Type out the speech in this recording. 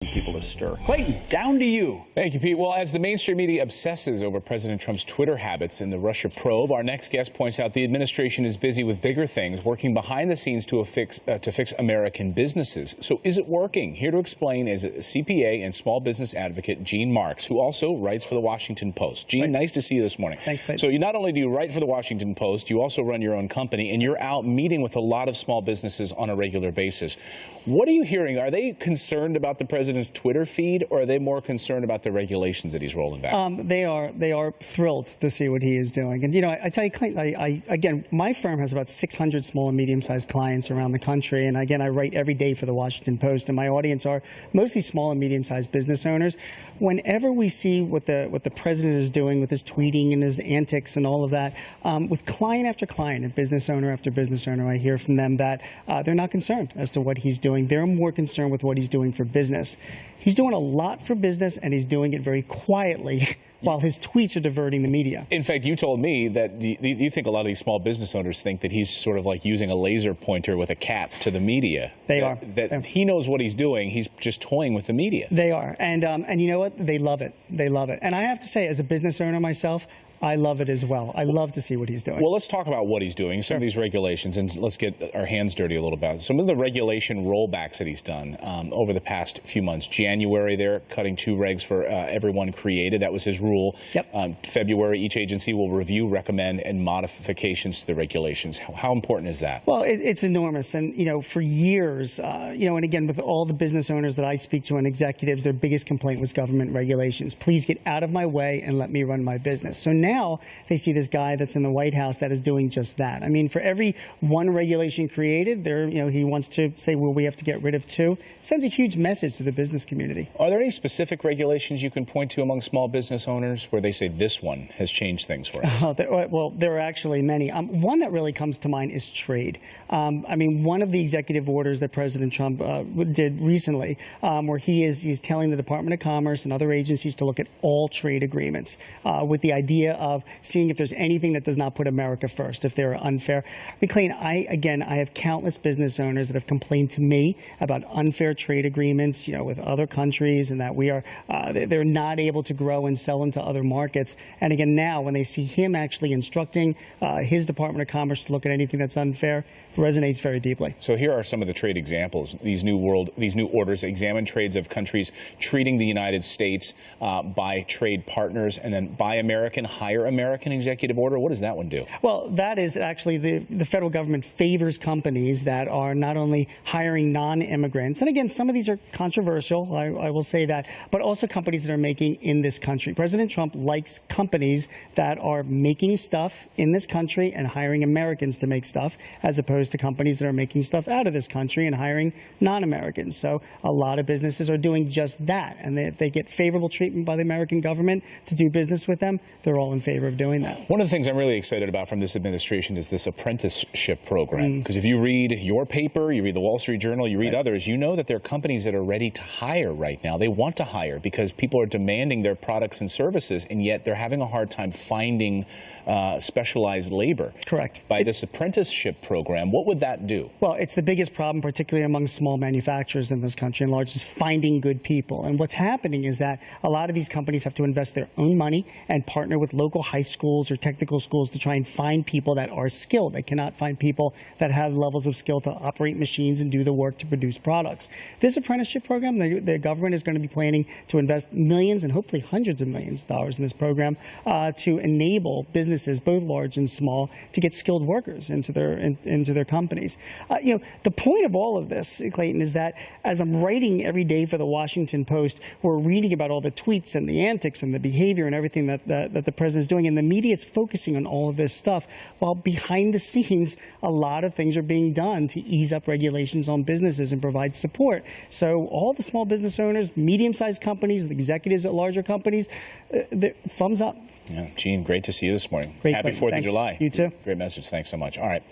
People to stir. Clayton, down to you. Thank you, Pete. Well, as the mainstream media obsesses over President Trump's Twitter habits in the Russia probe, our next guest points out the administration is busy with bigger things, working behind the scenes to fix American businesses. So is it working? Here to explain is CPA and small business advocate Gene Marks, who also writes for the Washington Post. Gene, nice to see you this morning. Thanks, Clayton. So you not only do you write for the Washington Post, you also run your own company, and you're out meeting with a lot of small businesses on a regular basis. What are you hearing? Are they concerned about the president's Twitter feed, or are they more concerned about the regulations that he's rolling back? They are thrilled to see what he is doing. And, you know, I tell you, Clayton, again, my firm has about 600 small and medium-sized clients around the country. And, again, I write every day for the Washington Post, and my audience are mostly small and medium-sized business owners. Whenever we see what the president is doing with his tweeting and his antics and all of that, with client after client and business owner after business owner, I hear from them that they're not concerned as to what he's doing. They're more concerned with what he's doing for business. He's doing a lot for business, and he's doing it very quietly while his tweets are diverting the media. In fact, you told me that you think a lot of these small business owners think that he's sort of like using a laser pointer with a cat to the media. They are. That he knows what he's doing. He's just toying with the media. They are. And you know what? They love it. They love it. And I have to say, as a business owner myself, I love it as well. I love to see what he's doing. Well, let's talk about what he's doing, some of these regulations, and let's get our hands dirty a little bit. Some of the regulation rollbacks that he's done over the past few months. January, they're cutting 2 regs for everyone created. That was his rule. Yep. February, each agency will review, recommend, and modifications to the regulations. How important is that? Well, it's enormous. And, you know, for years, you know, and again, with all the business owners that I speak to and executives, their biggest complaint was government regulations. Please get out of my way and let me run my business. So now they see this guy that's in the White House that is doing just that. I mean, for every one regulation created, he wants to say, well, we have to get rid of 2. It sends a huge message to the business community. Are there any specific regulations you can point to among small business owners where they say this one has changed things for us? There are actually many. One that really comes to mind is trade. I mean, one of the executive orders that President Trump did recently, where he's telling the Department of Commerce and other agencies to look at all trade agreements with the idea of seeing if there's anything that does not put America first, if they're unfair. McLean, I have countless business owners that have complained to me about unfair trade agreements, you know, with other countries, and that they're not able to grow and sell into other markets. And again, now when they see him actually instructing his Department of Commerce to look at anything that's unfair, it resonates very deeply. So here are some of the trade examples. These new orders examine trades of countries treating the United States by trade partners, and then Buy American, Hire American executive order. What does that one do? Well, that is actually the federal government favors companies that are not only hiring non-immigrants, and again, some of these are controversial, I will say that, but also companies that are making in this country. President Trump likes companies that are making stuff in this country and hiring Americans to make stuff, as opposed to companies that are making stuff out of this country and hiring non-Americans. So a lot of businesses are doing just that, and if they get favorable treatment by the American government to do business with them, they're all in favor of doing that. One of the things I'm really excited about from this administration is this apprenticeship program. Because if you read your paper, you read the Wall Street Journal, you read others, you know that there are companies that are ready to hire right now. They want to hire because people are demanding their products and services, and yet they're having a hard time finding specialized labor. Correct. By this apprenticeship program, what would that do? Well, it's the biggest problem, particularly among small manufacturers in this country and large, is finding good people. And what's happening is that a lot of these companies have to invest their own money and partner with local high schools or technical schools to try and find people that are skilled. They cannot find people that have levels of skill to operate machines and do the work to produce products. This apprenticeship program, the government is going to be planning to invest millions and hopefully hundreds of millions of dollars in this program to enable businesses, both large and small, to get skilled workers into their companies. You know, the point of all of this, Clayton, is that as I'm writing every day for the Washington Post, we're reading about all the tweets and the antics and the behavior and everything that the president is doing, and the media is focusing on all of this stuff, while behind the scenes, a lot of things are being done to ease up regulations on businesses and provide support. So all the small business owners, medium-sized companies, the executives at larger companies, thumbs up. Yeah, Gene, great to see you this morning. Great. Happy 4th of July. You too. Great message. Thanks so much. All right.